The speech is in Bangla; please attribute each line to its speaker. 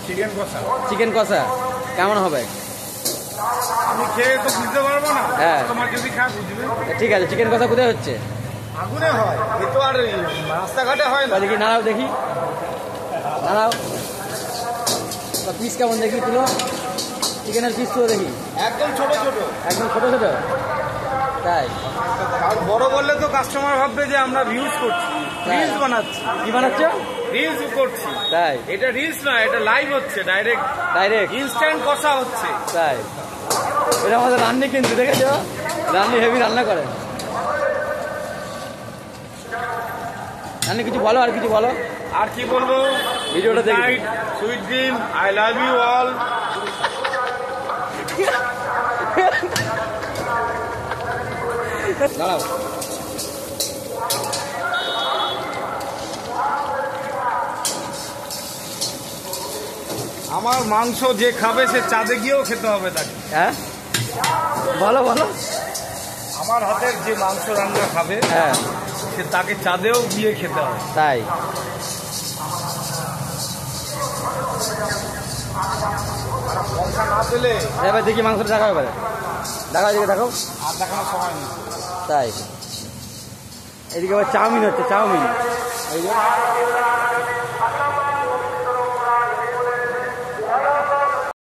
Speaker 1: চিকেন কষা।
Speaker 2: চিকেন কষা কেমন হবে?
Speaker 1: আমি খেয়ে তো বুঝতে পারবো না,
Speaker 2: হ্যাঁ
Speaker 1: তোমার যদি খায় বুঝবে।
Speaker 2: ঠিক আছে, চিকেন কষা কোথায় হচ্ছে?
Speaker 1: আগুনে হয়, এ তো আর রাস্তাঘাটে হয় না।
Speaker 2: দেখি নাড়াও, দেখি নাড়াও, পিস কেমন দেখি তুলো, চিকেনের পিস তুলো দেখি।
Speaker 1: একদম ছোট ছোট,
Speaker 2: একদম ছোট ছোট, তাই?
Speaker 1: আর বড় বললে তো কাস্টমার ভাববে যে আমরা রিলস করছি, রিলস বানাচ্ছি।
Speaker 2: কি বানাচ্ছ?
Speaker 1: রিলস করছি,
Speaker 2: তাই?
Speaker 1: এটা রিলস না, এটা লাইভ হচ্ছে, ডাইরেক্ট
Speaker 2: ডাইরেক্ট
Speaker 1: ইনস্ট্যান্ট কষা হচ্ছে।
Speaker 2: তাই? এটা আমাদের রান্নি, কিন্তু দেখেছো রান্নি হেভি রান্না করে। রান্নি কিছু বলো, আর কিছু বলো।
Speaker 1: আর কি বলবো,
Speaker 2: ভিডিওটা দেখি।
Speaker 1: Sweet dream, I love you all.
Speaker 2: দাঁড়াও,
Speaker 1: আমার মাংস যে খাবে সে চাঁদে গিয়েও খেতে হবে তাকে।
Speaker 2: হ্যাঁ বলো বলো।
Speaker 1: আমার হাতের যে মাংস রান্না খাবে,
Speaker 2: হ্যাঁ
Speaker 1: সে তাকে চাঁদেও গিয়ে খেতে হবে।
Speaker 2: তাই?
Speaker 1: পয়সা না পেলে
Speaker 2: এবার দেখি মাংসটা দেখা হবে, দেখাও এদিকে, দেখো।
Speaker 1: আর দেখানোর সময় নেই।
Speaker 2: তাই? এদিকে আবার চাউমিন হচ্ছে, চাউমিন। এই যে